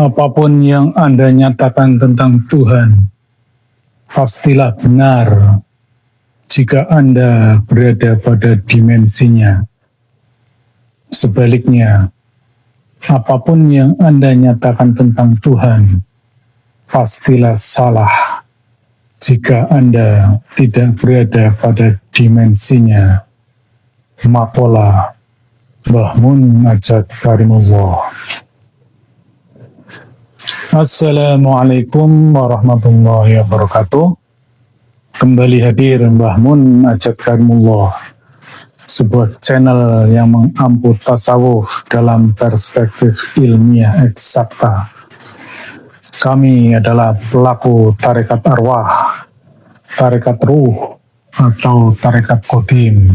Apapun yang Anda nyatakan tentang Tuhan, pastilah benar jika Anda berada pada dimensinya. Sebaliknya, apapun yang Anda nyatakan tentang Tuhan, pastilah salah jika Anda tidak berada pada dimensinya. Maqala Mbah Mun Ajat Karimullah. Assalamualaikum warahmatullahi wabarakatuh. Kembali hadir Mbah Mun Ajat Karimullah, sebuah channel yang mengampu tasawuf dalam perspektif ilmiah eksakta. Kami adalah pelaku tarekat arwah, tarekat ruh, atau tarekat qadim,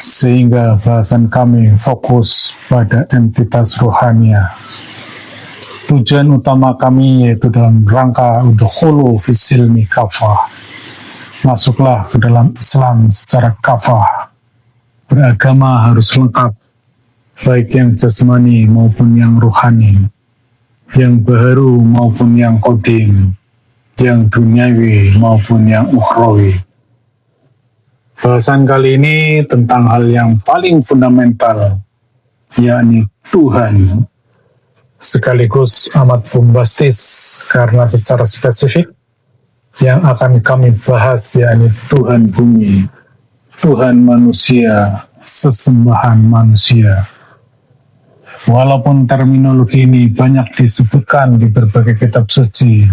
sehingga bahasan kami fokus pada entitas rohania. Tujuan utama kami yaitu dalam rangka untuk khulu fisilmi kafah. Masuklah ke dalam Islam secara kafah. Beragama harus lengkap, baik yang jasmani maupun yang rohani, yang baharu maupun yang qadim, yang duniawi maupun yang ukhrawi. Bahasan kali ini tentang hal yang paling fundamental, yakni Tuhan. Sekaligus amat bombastis karena secara spesifik yang akan kami bahas yakni Tuhan bumi, Tuhan manusia, sesembahan manusia. Walaupun terminologi ini banyak disebutkan di berbagai kitab suci,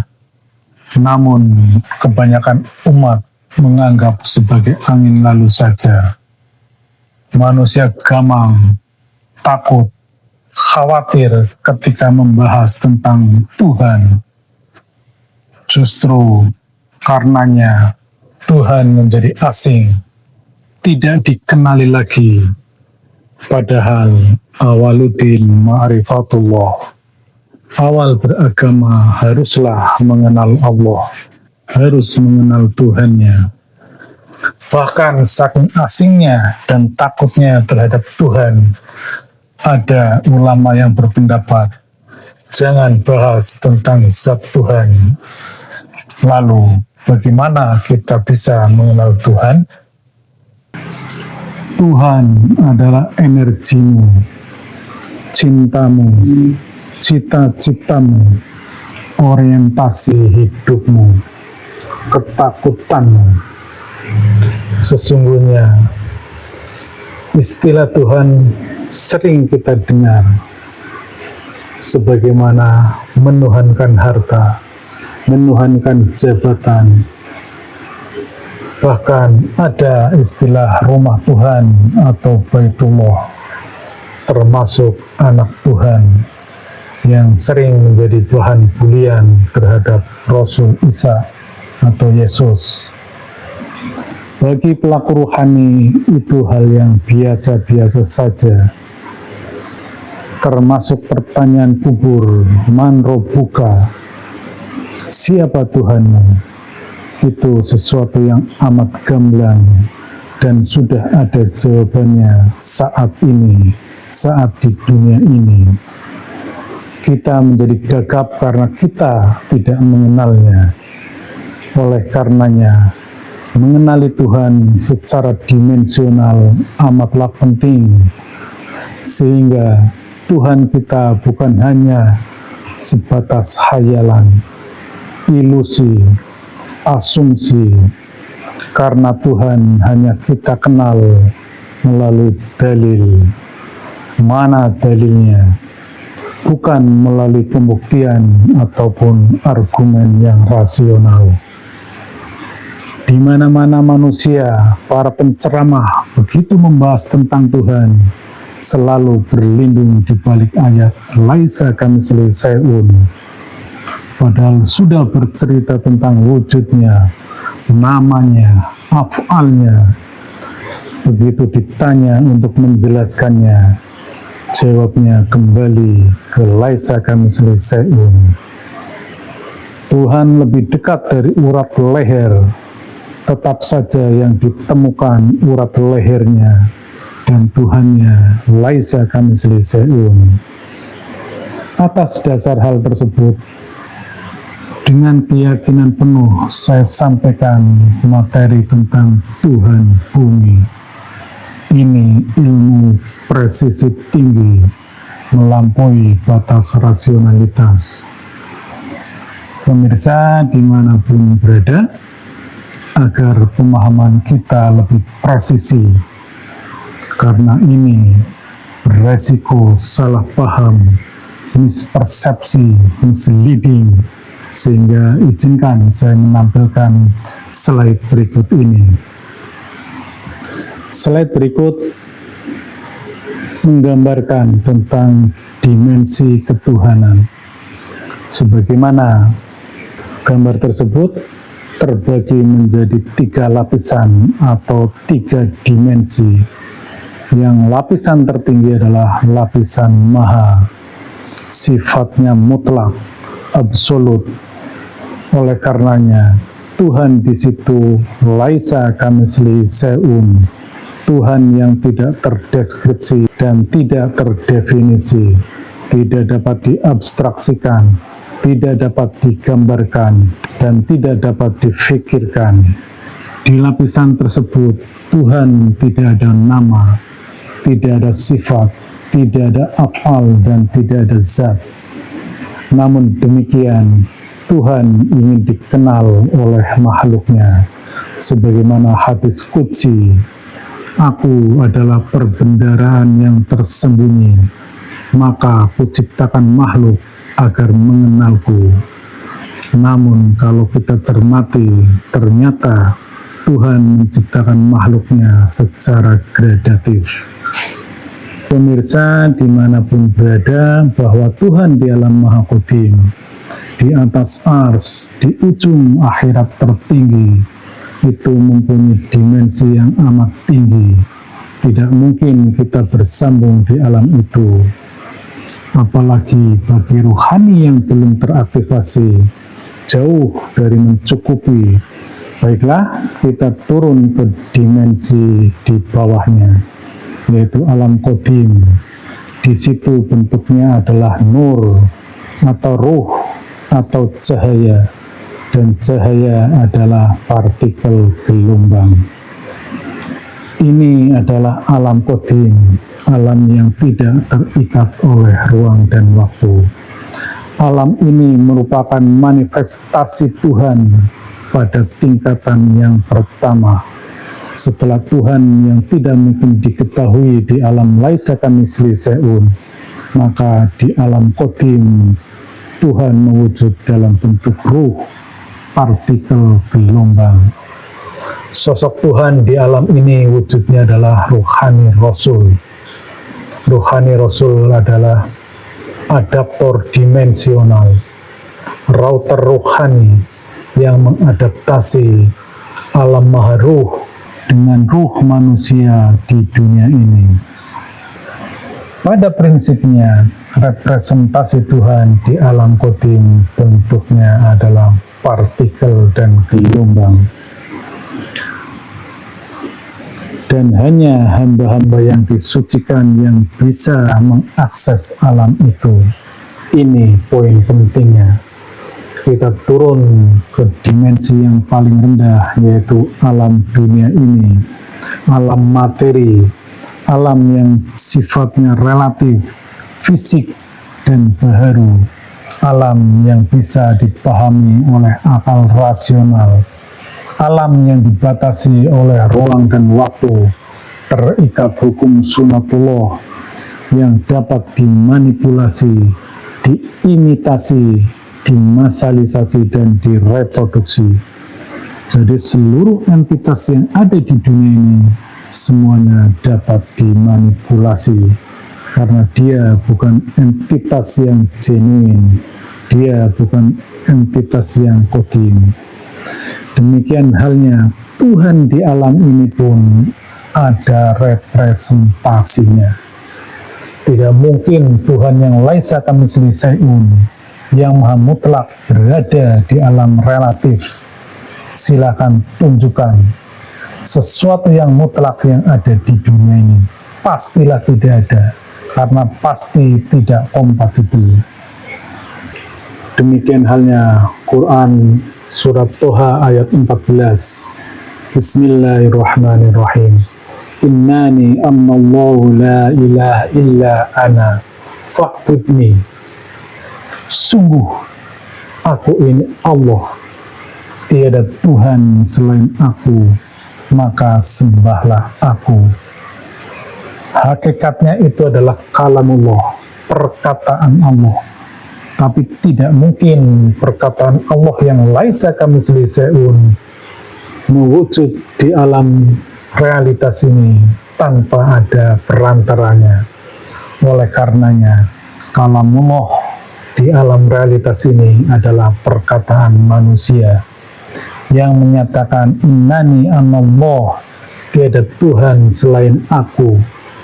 namun kebanyakan umat menganggap sebagai angin lalu saja. Manusia gamang, takut, khawatir ketika membahas tentang Tuhan. Justru karenanya Tuhan menjadi asing, tidak dikenali lagi. Padahal awaluddin ma'rifatullah, awal beragama haruslah mengenal Allah, harus mengenal Tuhannya. Bahkan saking asingnya dan takutnya terhadap Tuhan, ada ulama yang berpendapat, jangan bahas tentang zat Tuhan. Lalu, bagaimana kita bisa mengenal Tuhan? Tuhan adalah energimu, cintamu, cita-citamu, orientasi hidupmu, ketakutanmu. Sesungguhnya, istilah Tuhan sering kita dengar, sebagaimana menuhankan harta, menuhankan jabatan. Bahkan ada istilah rumah Tuhan atau Baitullah, termasuk anak Tuhan yang sering menjadi bahan bulian terhadap Rasul Isa atau Yesus. Bagi pelaku rohani itu hal yang biasa-biasa saja. Termasuk pertanyaan kubur, man robbuka, siapa Tuhanmu? Itu sesuatu yang amat gamblang dan sudah ada jawabannya saat ini, saat di dunia ini. Kita menjadi gagap karena kita tidak mengenalnya. Oleh karenanya, mengenali Tuhan secara dimensional amatlah penting, sehingga Tuhan kita bukan hanya sebatas hayalan, ilusi, asumsi, karena Tuhan hanya kita kenal melalui dalil. Mana dalilnya? Bukan melalui pembuktian ataupun argumen yang rasional. Di mana-mana manusia, para penceramah begitu membahas tentang Tuhan, selalu berlindung di balik ayat laisa kamitslihi syai'un. Padahal sudah bercerita tentang wujudnya, namanya, af'alnya. Begitu ditanya untuk menjelaskannya, jawabnya kembali ke laisa kamitslihi syai'un. Tuhan lebih dekat dari urat leher, tetap saja yang ditemukan urat lehernya dan Tuhannya laisa kamitslihi syai'un. Atas dasar hal tersebut, dengan keyakinan penuh saya sampaikan materi tentang Tuhan bumi. Ini ilmu presisi tinggi, melampaui batas rasionalitas. Pemirsa dimanapun berada, agar pemahaman kita lebih presisi, karena ini beresiko salah paham, mispersepsi, misleading, sehingga izinkan saya menampilkan slide berikut ini. Slide berikut menggambarkan tentang dimensi ketuhanan. Sebagaimana gambar tersebut terbagi menjadi 3 lapisan atau 3 dimensi. Yang lapisan tertinggi adalah lapisan maha, sifatnya mutlak, absolut. Oleh karenanya, Tuhan di situ laisa kamitslihi syai'un, Tuhan yang tidak terdeskripsi dan tidak terdefinisi, tidak dapat diabstraksikan, tidak dapat digambarkan, dan tidak dapat difikirkan. Di lapisan tersebut, Tuhan tidak ada nama, tidak ada sifat, tidak ada af'al, dan tidak ada zat. Namun demikian, Tuhan ingin dikenal oleh makhluknya. Sebagaimana hadis qudsi, aku adalah perbendaharaan yang tersembunyi, maka kuciptakan makhluk agar mengenalku. Namun kalau kita cermati, ternyata Tuhan menciptakan makhluknya secara gradatif. Pemirsa dimanapun berada, bahwa Tuhan di alam maha qadim, di atas ars, di ujung akhirat tertinggi, itu mempunyai dimensi yang amat tinggi. Tidak mungkin kita bersambung di alam itu, apalagi bagi rohani yang belum teraktivasi, jauh dari mencukupi. Baiklah, kita turun ke dimensi di bawahnya, yaitu alam qadim. Di situ bentuknya adalah nur atau ruh atau cahaya, dan cahaya adalah partikel gelombang. Ini adalah alam qadim, alam yang tidak terikat oleh ruang dan waktu. Alam ini merupakan manifestasi Tuhan pada tingkatan yang pertama, setelah Tuhan yang tidak mungkin diketahui di alam laisa kamitslihi syai'un, maka di alam qadim Tuhan mewujud dalam bentuk ruh, partikel gelombang. Sosok Tuhan di alam ini wujudnya adalah rohani Rasul. Rohani Rasul adalah adaptor dimensional, router rohani yang mengadaptasi alam maha ruh dengan ruh manusia di dunia ini. Pada prinsipnya, representasi Tuhan di alam qadim bentuknya adalah partikel dan gelombang. Dan hanya hamba-hamba yang disucikan yang bisa mengakses alam itu. Ini poin pentingnya. Kita turun ke dimensi yang paling rendah, yaitu alam dunia ini, alam materi, alam yang sifatnya relatif, fisik, dan baharu, alam yang bisa dipahami oleh akal rasional, alam yang dibatasi oleh ruang dan waktu, terikat hukum sunatullah yang dapat dimanipulasi, diimitasi, dimasalisasi, dan direproduksi. Jadi seluruh entitas yang ada di dunia ini semuanya dapat dimanipulasi, karena dia bukan entitas yang genuine, dia bukan entitas yang qadim. Demikian halnya Tuhan di alam ini pun ada representasinya. Tidak mungkin Tuhan yang laisa kamitslihi syai'un, yang maha mutlak, berada di alam relatif. Silakan tunjukkan sesuatu yang mutlak yang ada di dunia ini. Pastilah tidak ada, karena pasti tidak kompatibel. Demikian halnya Quran surat Toha ayat 14. Bismillahirrahmanirrahim. Innani annallahu la ilaha illa ana fa'budni. Sungguh aku ini Allah, tiada Tuhan selain aku, maka sembahlah aku. Hakikatnya itu adalah kalamullah, perkataan Allah. Tapi tidak mungkin perkataan Allah yang laisa kamitslihi syai'un mewujud di alam realitas ini tanpa ada perantaranya. Oleh karenanya, kalamullah di alam realitas ini adalah perkataan manusia yang menyatakan innani anallah, tiada Tuhan selain aku.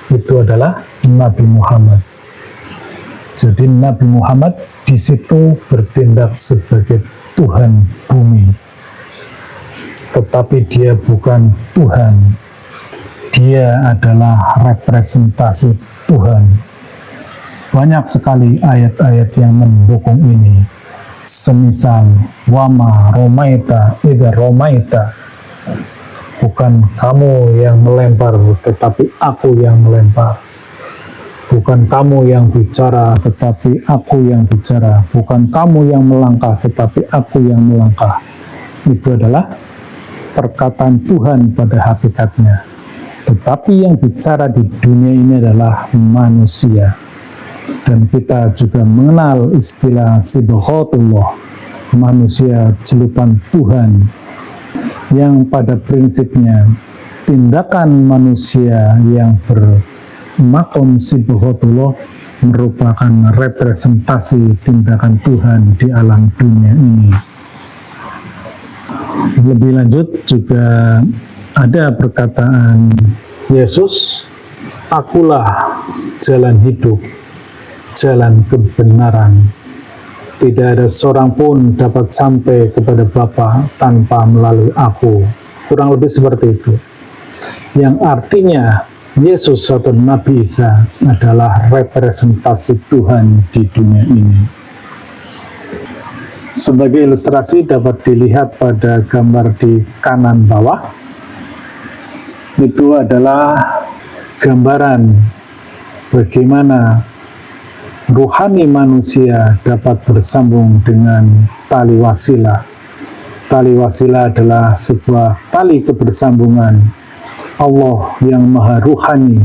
Itu adalah Nabi Muhammad. Jadi Nabi Muhammad di situ bertindak sebagai Tuhan bumi. Tetapi dia bukan Tuhan. Dia adalah representasi Tuhan. Banyak sekali ayat-ayat yang mendukung ini. Semisal wama romaita idza romaita. Bukan kamu yang melempar, tetapi aku yang melempar. Bukan kamu yang bicara, tetapi aku yang bicara. Bukan kamu yang melangkah, tetapi aku yang melangkah. Itu adalah perkataan Tuhan pada hakikatnya. Tetapi yang bicara di dunia ini adalah manusia. Dan kita juga mengenal istilah sibghatullah, manusia celupan Tuhan, yang pada prinsipnya tindakan manusia yang bermakom sibghatullah merupakan representasi tindakan Tuhan di alam dunia ini. Lebih lanjut juga ada perkataan Yesus, akulah jalan hidup, jalan kebenaran. Tidak ada seorang pun dapat sampai kepada Bapa tanpa melalui aku. Kurang lebih seperti itu. Yang artinya Yesus atau Nabi Isa adalah representasi Tuhan di dunia ini. Sebagai ilustrasi dapat dilihat pada gambar di kanan bawah. Itu adalah gambaran bagaimana ruhani manusia dapat bersambung dengan tali wasilah. Tali wasilah adalah sebuah tali kebersambungan Allah yang maha ruhani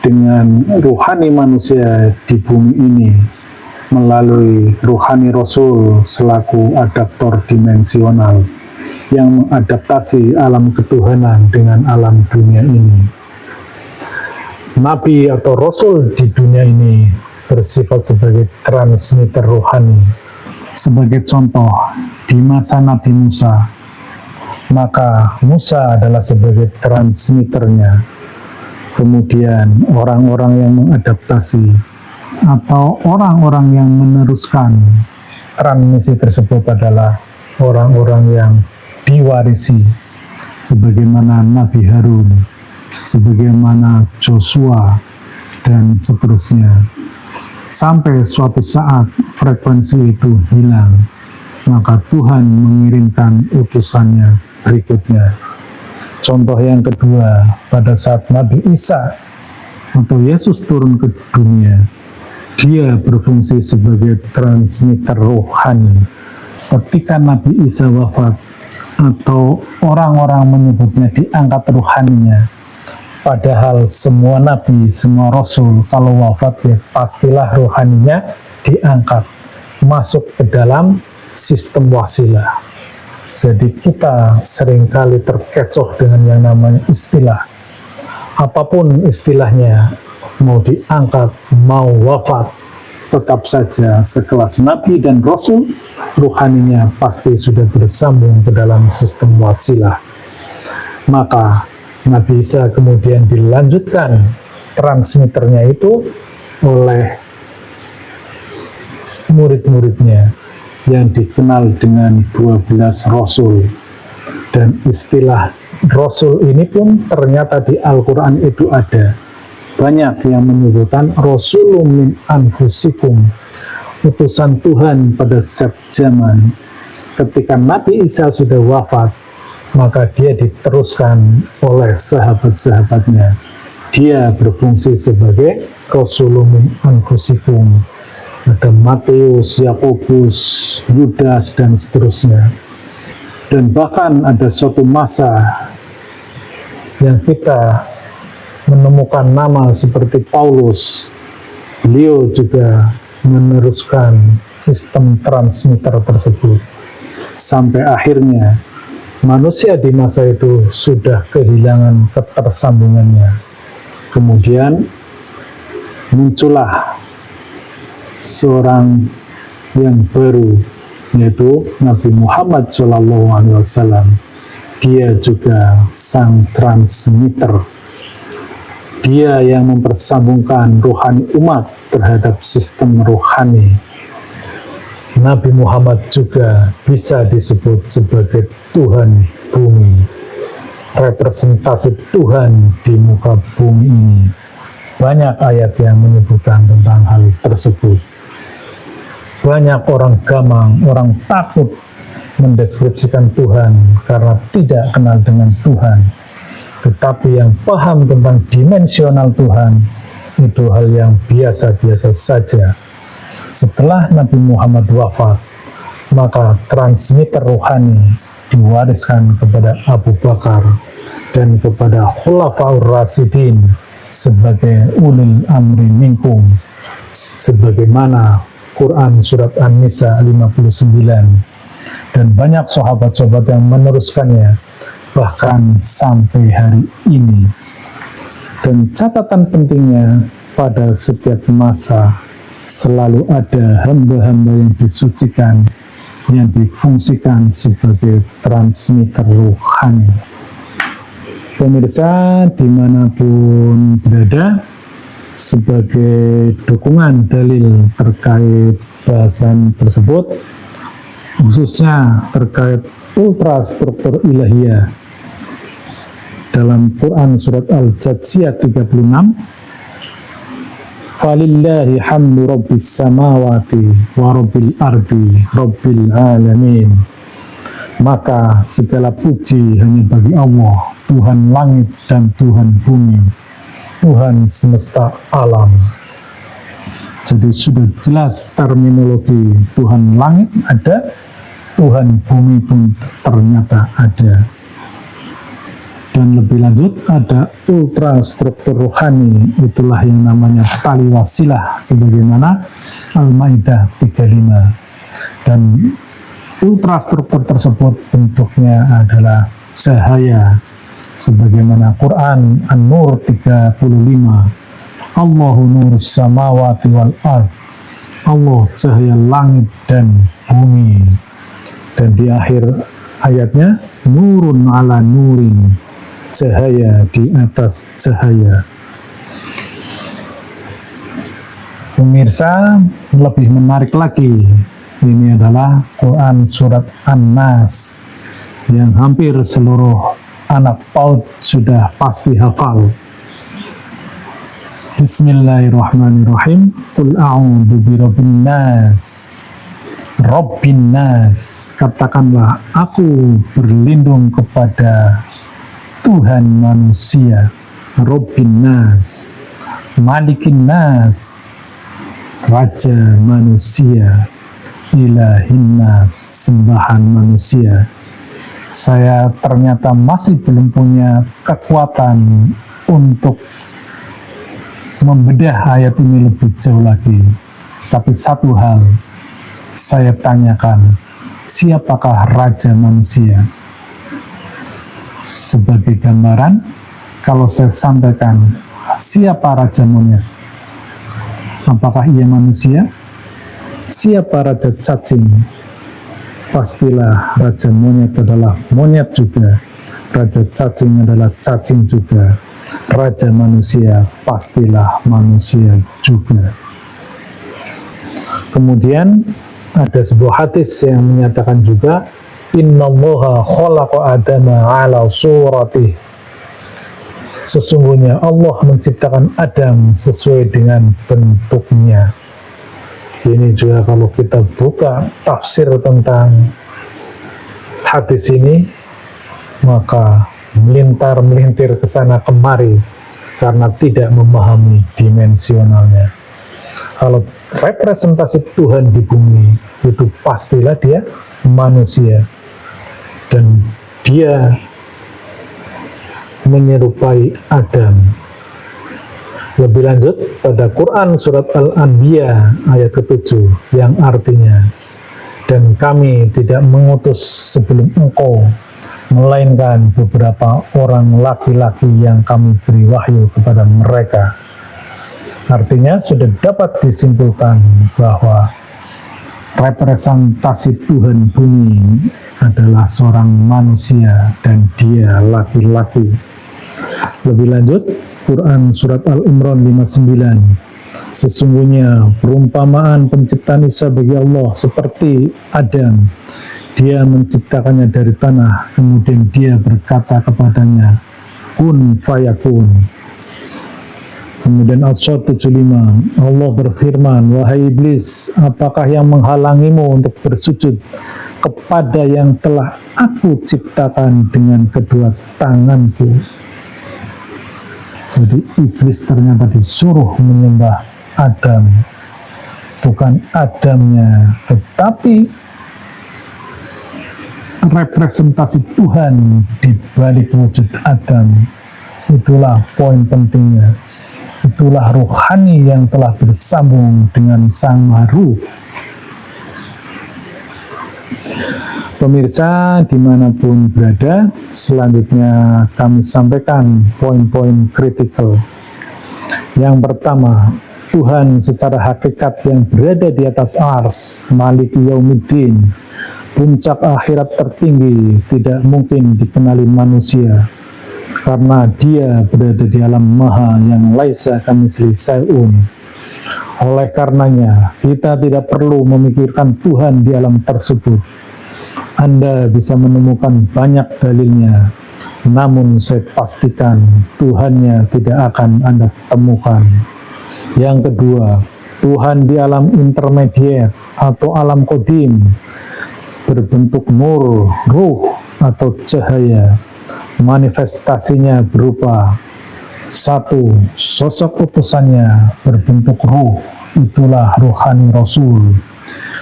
dengan ruhani manusia di bumi ini melalui ruhani Rasul selaku adaptor dimensional yang mengadaptasi alam ketuhanan dengan alam dunia ini. Nabi atau Rasul di dunia ini bersifat sebagai transmitter rohani. Sebagai contoh, di masa Nabi Musa, maka Musa adalah sebagai transmitternya. Kemudian orang-orang yang mengadaptasi atau orang-orang yang meneruskan transmisi tersebut adalah orang-orang yang diwarisi, sebagaimana Nabi Harun, sebagaimana Joshua, dan seterusnya. Sampai suatu saat frekuensi itu hilang, maka Tuhan mengirimkan utusannya berikutnya. Contoh yang kedua, pada saat Nabi Isa atau Yesus turun ke dunia, dia berfungsi sebagai transmitter rohani. Ketika Nabi Isa wafat, atau orang-orang menyebutnya diangkat rohaninya, padahal semua nabi, semua rasul kalau wafat ya pastilah rohaninya diangkat masuk ke dalam sistem wasilah. Jadi kita seringkali terkecoh dengan yang namanya istilah. Apapun istilahnya, mau diangkat, mau wafat, tetap saja sekelas nabi dan rasul, rohaninya pasti sudah bersambung ke dalam sistem wasilah. Maka Nabi Isa kemudian dilanjutkan transmitternya itu oleh murid-muridnya yang dikenal dengan 12 Rasul. Dan istilah Rasul ini pun ternyata di Al-Quran itu ada. Banyak yang menyebutkan Rasulun min anfusikum, utusan Tuhan pada setiap zaman. Ketika Nabi Isa sudah wafat, maka dia diteruskan oleh sahabat-sahabatnya. Dia berfungsi sebagai Rasulun min anfusikum. Ada Matius, Yakobus, Yudas, dan seterusnya. Dan bahkan ada suatu masa yang kita menemukan nama seperti Paulus. Beliau juga meneruskan sistem transmitter tersebut. Sampai akhirnya manusia di masa itu sudah kehilangan ketersambungannya. Kemudian muncullah seorang yang baru, yaitu Nabi Muhammad SAW. Dia juga sang transmitter. Dia yang mempersambungkan rohani umat terhadap sistem rohani. Nabi Muhammad juga bisa disebut sebagai Tuhan bumi, representasi Tuhan di muka bumi ini. Banyak ayat yang menyebutkan tentang hal tersebut. Banyak orang gamang, orang takut mendeskripsikan Tuhan karena tidak kenal dengan Tuhan. Tetapi yang paham tentang dimensional Tuhan, itu hal yang biasa-biasa saja. Setelah Nabi Muhammad wafat, maka transmitter rohani diwariskan kepada Abu Bakar dan kepada Khulafaur Rasyidin sebagai ulil amri minkum, sebagaimana Quran surat An-Nisa 59, dan banyak sahabat-sahabat yang meneruskannya bahkan sampai hari ini. Dan catatan pentingnya, pada setiap masa selalu ada hamba-hamba yang disucikan, yang difungsikan sebagai transmitter rohani. Pemirsa dimanapun berada, sebagai dukungan dalil terkait bahasan tersebut, khususnya terkait ultrastruktur ilahiyah dalam Quran surat Al-Jathiyah 36, Falillahi hamdu rabbis samawati wa rabbil ardi rabbil alamin. Maka segala puji hanya bagi Allah, Tuhan langit dan Tuhan bumi, Tuhan semesta alam. Jadi sudah jelas terminologi Tuhan langit ada, Tuhan bumi pun ternyata ada. Dan lebih lanjut ada ultrastruktur rohani, itulah yang namanya tali wasilah sebagaimana Al-Maidah 35. Dan ultrastruktur tersebut bentuknya adalah cahaya sebagaimana Quran An-Nur 35, Allahu nurus samawati wal ard, Allah cahaya langit dan bumi. Dan di akhir ayatnya nurun ala nurin, cahaya di atas cahaya. Pemirsa, lebih menarik lagi, ini adalah Quran surat An-Nas yang hampir seluruh anak PAUD sudah pasti hafal. Bismillahirrahmanirrahim. Qul a'udzu birabbin nas. Rabbin nas. Katakanlah, aku berlindung kepada Tuhan manusia. Rabbin nas, Malikin nas, Raja manusia, Ilahin nas, sembahan manusia. Saya ternyata masih belum punya kekuatan untuk membedah ayat ini lebih jauh lagi. Tapi satu hal saya tanyakan, siapakah Raja manusia? Sebagai gambaran, kalau saya sampaikan siapa Raja Monyet, apakah ia manusia? Siapa Raja Cacing? Pastilah Raja Monyet adalah monyet juga, Raja Cacing adalah cacing juga, Raja manusia pastilah manusia juga. Kemudian ada sebuah hadis yang menyatakan juga, Innallaha khalaqa Adama ala suratih. Sesungguhnya Allah menciptakan Adam sesuai dengan bentuknya. ini juga kalau kita buka tafsir tentang hadis ini, maka melintir ke sana kemari karena tidak memahami dimensionalnya. Kalau representasi Tuhan di bumi itu pastilah dia manusia, dan dia menyerupai Adam. Lebih lanjut pada Quran surat Al-Anbiya ayat ke-7 yang artinya, dan kami tidak mengutus sebelum engkau melainkan beberapa orang laki-laki yang kami beri wahyu kepada mereka. Artinya sudah dapat disimpulkan bahwa representasi Tuhan bumi adalah seorang manusia dan dia laki-laki. Lebih lanjut, Quran surat Al-Imran 59, sesungguhnya perumpamaan penciptaan Isa bagi Allah seperti Adam. Dia menciptakannya dari tanah, kemudian dia berkata kepadanya, kun fayakun. Kemudian Al-Shad 75, Allah berfirman, wahai iblis, apakah yang menghalangimu untuk bersujud kepada yang telah aku ciptakan dengan kedua tanganku? Jadi iblis ternyata disuruh menyembah Adam, bukan Adamnya, tetapi representasi Tuhan di balik wujud Adam. Itulah poin pentingnya. Itulah rohani yang telah bersambung dengan Sang Maha Ruh. Pemirsa dimanapun berada, selanjutnya kami sampaikan poin-poin kritikal. Yang pertama, Tuhan secara hakikat yang berada di atas ars, Maliki Yaumiddin, puncak akhirat tertinggi, tidak mungkin dikenali manusia, karena dia berada di alam maha yang laisa kamitslihi syai'un. Oleh karenanya, kita tidak perlu memikirkan Tuhan di alam tersebut. Anda bisa menemukan banyak dalilnya, namun saya pastikan Tuhannya tidak akan Anda temukan. Yang kedua, Tuhan di alam intermediate atau alam qadim, berbentuk nur, ruh, atau cahaya. Manifestasinya berupa satu, sosok utusannya berbentuk ruh, itulah rohani Rasul.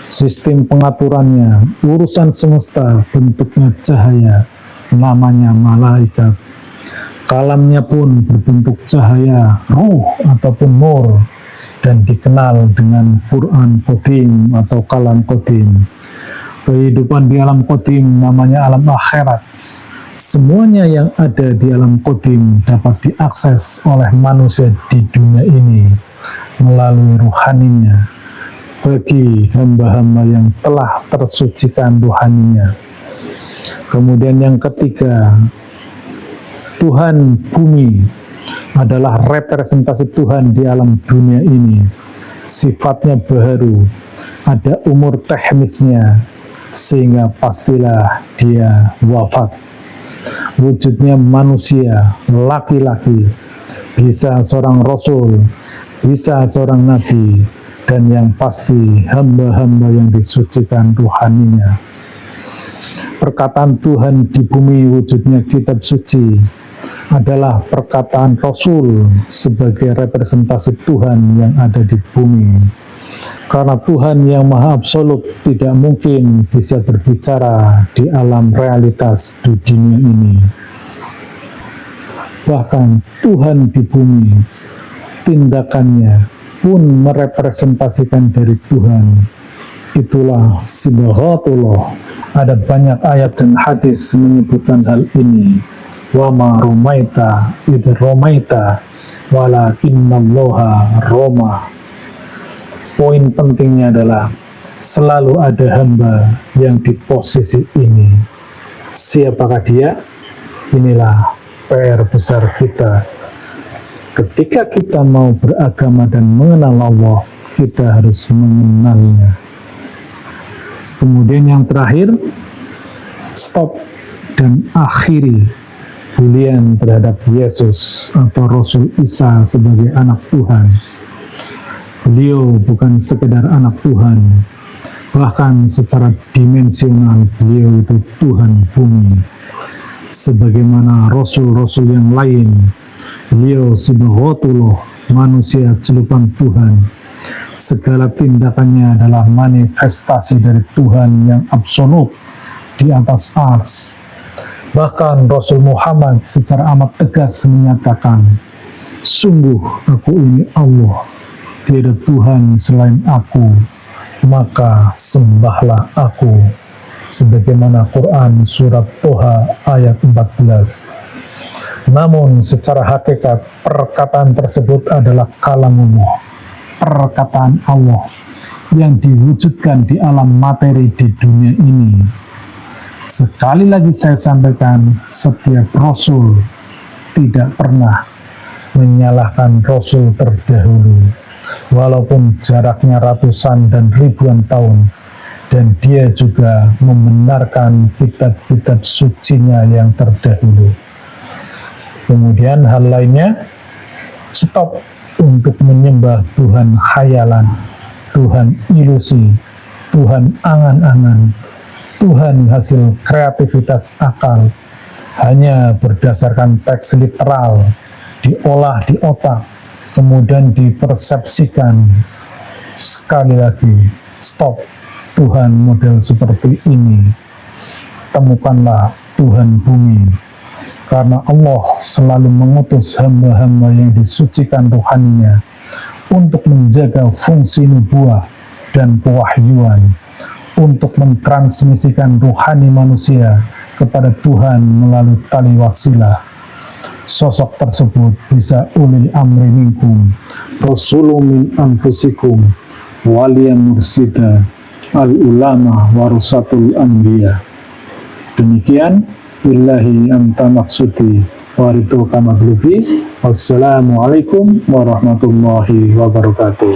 Sistem pengaturannya, urusan semesta bentuknya cahaya, namanya malaikat. Kalamnya pun berbentuk cahaya, ruh ataupun nur, dan dikenal dengan Quran Qadim atau kalam Qadim. Kehidupan di alam Qadim namanya alam akhirat. Semuanya yang ada di alam Qadim dapat diakses oleh manusia di dunia ini melalui ruhaninya bagi hamba-hamba yang telah tersucikan ruhaninya. Kemudian yang ketiga, Tuhan bumi adalah representasi Tuhan di alam dunia ini. Sifatnya baharu, ada umur teknisnya, sehingga pastilah dia wafat. Wujudnya manusia, laki-laki, bisa seorang rasul, bisa seorang nabi, dan yang pasti hamba-hamba yang disucikan ruhaninya. Perkataan Tuhan di bumi wujudnya kitab suci adalah perkataan Rasul sebagai representasi Tuhan yang ada di bumi. Karena Tuhan yang Maha Absolut tidak mungkin bisa berbicara di alam realitas di dunia ini. Bahkan Tuhan di bumi, tindakannya pun merepresentasikan dari Tuhan. Itulah sibghatullah. Ada banyak ayat dan hadis menyebutkan hal ini. Wa ma rumaita idh rumaita walakinnallaha roma. Poin pentingnya adalah selalu ada hamba yang di posisi ini. Siapakah dia? Inilah PR besar kita. Ketika kita mau beragama dan mengenal Allah, kita harus mengenalnya. Kemudian yang terakhir, stop dan akhiri bulian terhadap Yesus atau Rasul Isa sebagai anak Tuhan. Beliau bukan sekedar anak Tuhan, bahkan secara dimensional beliau itu Tuhan bumi. Sebagaimana rasul-rasul yang lain, beliau sibghatullah, manusia celupan Tuhan. Segala tindakannya adalah manifestasi dari Tuhan yang absolut di atas ars. Bahkan Rasul Muhammad secara amat tegas menyatakan, sungguh aku ini Allah, tiada Tuhan selain aku, maka sembahlah aku. Sebagaimana Quran surat Toha ayat 14. Namun secara hakikat perkataan tersebut adalah kalamullah, perkataan Allah yang diwujudkan di alam materi di dunia ini. Sekali lagi saya sampaikan, setiap Rasul tidak pernah menyalahkan Rasul terdahulu, walaupun jaraknya ratusan dan ribuan tahun, dan dia juga membenarkan kitab-kitab sucinya yang terdahulu. Kemudian hal lainnya, stop untuk menyembah Tuhan khayalan, Tuhan ilusi, Tuhan angan-angan, Tuhan hasil kreativitas akal, hanya berdasarkan teks literal, diolah di otak, kemudian dipersepsikan. Sekali lagi, stop Tuhan model seperti ini. Temukanlah Tuhan bumi, karena Allah selalu mengutus hamba-hamba yang disucikan rohaninya untuk menjaga fungsi nubuah dan pewahyuan, untuk mentransmisikan rohani manusia kepada Tuhan melalui tali wasilah. Sosok tersebut bisa ulil amri minkum, rasulun min anfusikum, waliyan mursida, al-ulama warasatul anbiya. Demikian, billahi anta maksudi, waridu kamaglubi. Wassalamualaikum warahmatullahi wabarakatuh.